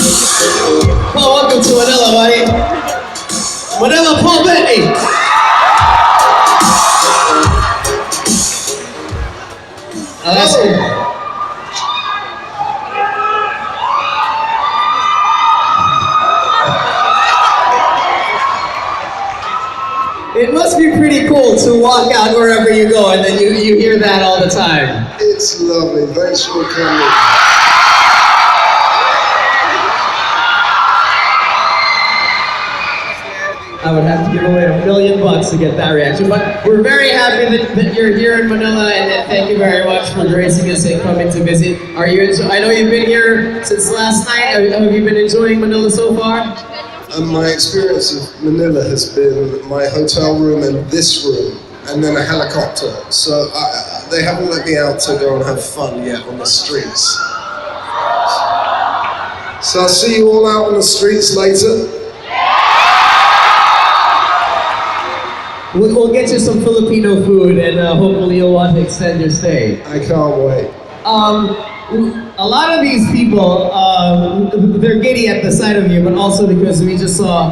Paul, welcome to Manila, buddy. Manila, Paul Bettany. Oh, that's good. It must be pretty cool to walk out wherever you go and then you hear that all the time. It's lovely. Thanks for coming. I would have to give away $1 million to get that reaction. But we're very happy that you're here in Manila, and thank you very much for gracing us and coming to visit. I know you've been here since last night. Have you been enjoying Manila so far? My experience of Manila has been my hotel room and this room, and then a helicopter. So they haven't let me out to go and have fun yet on the streets. So I'll see you all out on the streets later. We'll get you some Filipino food, and hopefully you'll want to extend your stay. I can't wait. A lot of these people, they're giddy at the sight of you, but also because we just saw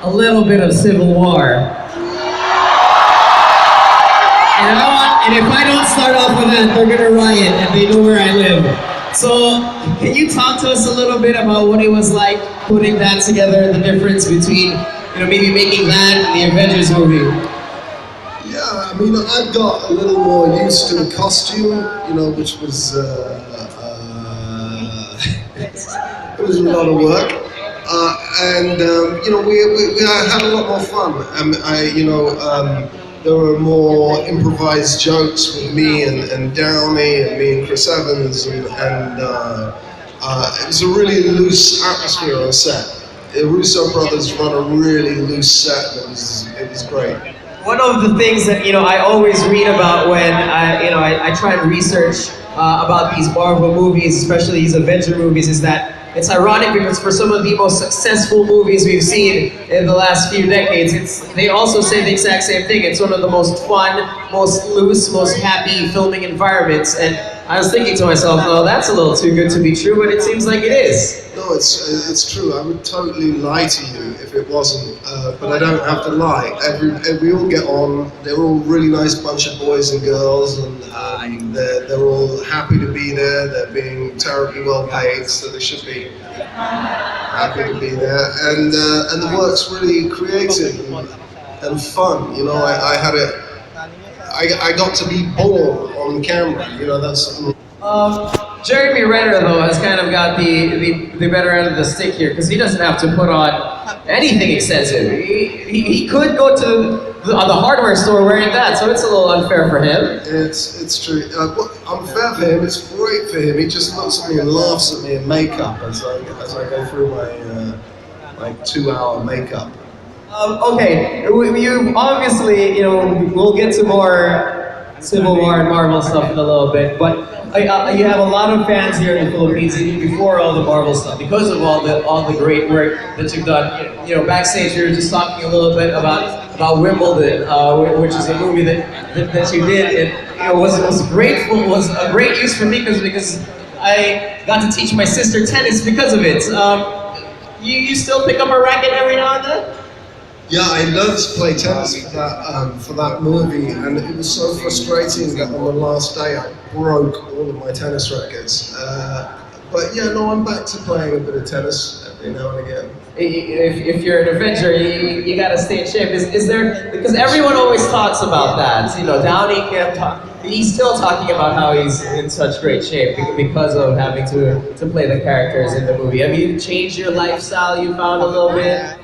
a little bit of civil war. And if I don't start off with that, they're gonna riot, and they know where I live. So, can you talk to us a little bit about what it was like putting that together, the difference between, maybe making that and the Avengers movie? Yeah, I mean, I got a little more used to the costume, which was, it was a lot of work. We had a lot more fun. There were more improvised jokes with me and Downey and me and Chris Evans, and it was a really loose atmosphere on set. The Russo brothers run a really loose set, and it was great. One of the things that I always read about when I try to research about these Marvel movies, especially these Avenger movies, is that it's ironic because for some of the most successful movies we've seen in the last few decades, they also say the exact same thing. It's one of the most fun, most loose, most happy filming environments. And I was thinking to myself, oh, that's a little too good to be true, but it seems like it is. No, it's true. I would totally lie to you if it wasn't, but I don't have to lie. We all get on. They're all really nice bunch of boys and girls, and they're all happy to be there. They're being terribly well paid, so they should be happy to be there. And the work's really creative and fun. I got to be born on camera. That's. Jeremy Renner, though, has kind of got the better end of the stick here, because he doesn't have to put on anything excessive. He could go to the hardware store wearing that, so it's a little unfair for him. It's true. Unfair for him. It's great for him. He just looks at me and laughs at me in makeup as I go through my 2-hour makeup. Okay, you obviously, we'll get to more Civil War and Marvel stuff in a little bit, but you have a lot of fans here in the Philippines, even before all the Marvel stuff, because of all the great work that you've done. Backstage, we were just talking a little bit about Wimbledon, which is a movie that you did, and was a great use for me because I got to teach my sister tennis because of it. You still pick up a racket every now and then? Yeah, I learned to play tennis for that movie, and it was so frustrating that on the last day I broke all of my tennis rackets. But yeah, no, I'm back to playing a bit of tennis every now and again. If you're an Avenger, you gotta stay in shape. Is there, because everyone always talks about that. Downey can't talk. He's still talking about how he's in such great shape because of having to play the characters in the movie. Have you changed your lifestyle? You found a little bit.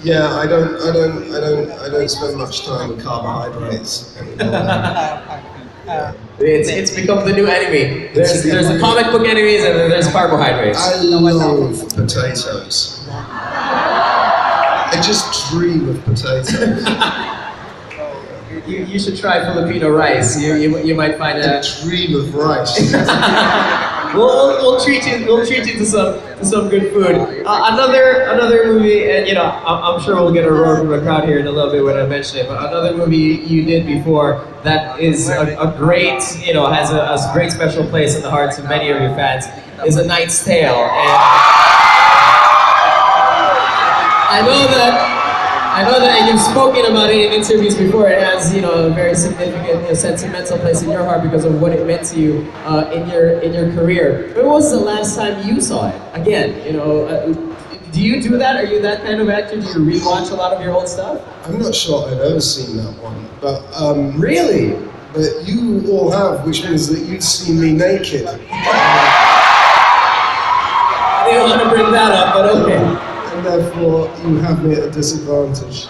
Yeah, I don't spend much time with carbohydrates anymore. It's become the new enemy. There's the comic book enemies and then there's carbohydrates. I love potatoes. I just dream of potatoes. You should try Filipino rice. You might find a dream of rice. We'll treat you to some good food. Another movie, and I'm sure we'll get a roar from the crowd here in a little bit when I mention it. But another movie you did before that is a great, has a great special place in the hearts of many of your fans is A Knight's Tale. And you've spoken about it in interviews before. It has, a very significant, sentimental place in your heart because of what it meant to you in your career. When was the last time you saw it? Again, do you do that? Are you that kind of actor? Do you rewatch a lot of your old stuff? I'm not sure I've ever seen that one, but Really? But you all have, which means that you've seen me naked. I didn't want to bring that up, but okay. And therefore, you have me at a disadvantage.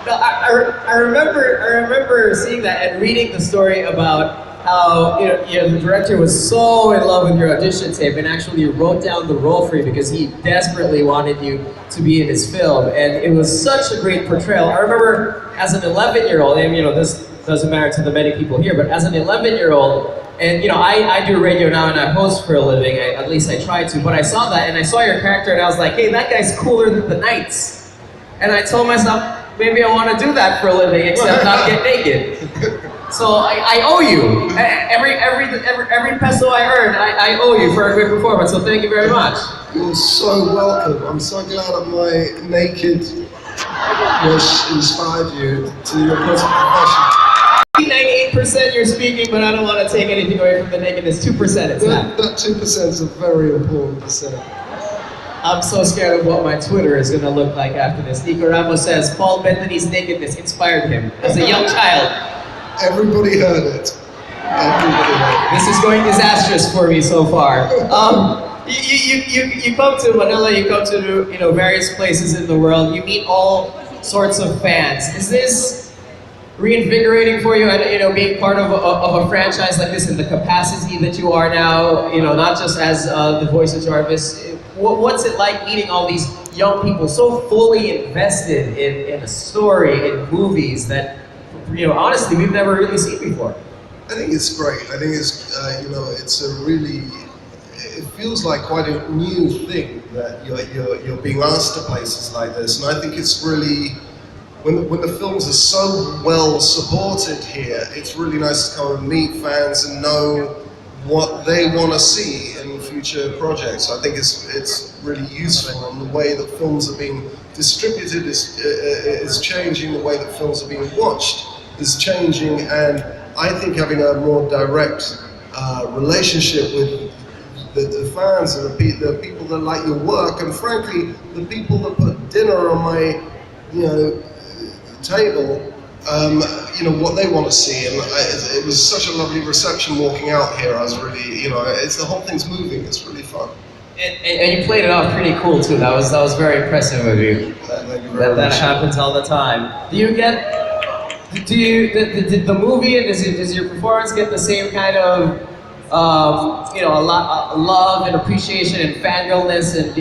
No, I remember seeing that and reading the story about how the director was so in love with your audition tape and actually wrote down the role for you because he desperately wanted you to be in his film, and it was such a great portrayal. I remember as an 11-year-old, and this doesn't matter to the many people here, but as an 11-year-old, and I do radio now and I host for a living, at least I try to, but I saw that and I saw your character and I was like, hey, that guy's cooler than the Knights. And I told myself, maybe I want to do that for a living, except not get naked. So I owe you. Every peso I earn, I owe you for a good performance, so thank you very much. You're so welcome. I'm so glad that my nakedness inspired you to your present profession. 98% you're speaking, but I don't want to take anything away from the nakedness. 2% it's not. That 2% is a very important percent. I'm so scared of what my Twitter is going to look like after this. Nico Ramos says, Paul Bettany's nakedness inspired him as a young child. Everybody heard it. Everybody heard it. This is going disastrous for me so far. You come to Manila, you come to various places in the world, you meet all sorts of fans. Is this reinvigorating for you, and being part of a franchise like this in the capacity that you are now, not just as the voice of Jarvis? What's it like meeting all these young people so fully invested in a story, in movies that, honestly, we've never really seen before? I think it's great. I think it's, it's a really, it feels like quite a new thing that you're being asked to places like this, and I think it's really, when the films are so well supported here, it's really nice to come and meet fans and know what they want to see in future projects. I think it's really useful, and the way that films are being distributed is changing, the way that films are being watched is changing, and I think having a more direct relationship with the fans and the people that like your work, and frankly, the people that put dinner on my, table, what they want to see, and it was such a lovely reception walking out here. I was really, it's the whole thing's moving. It's really fun. And you played it off pretty cool too. That was very impressive of you. That happens all the time. Did the movie and does your performance get the same kind of love and appreciation and fangirlness and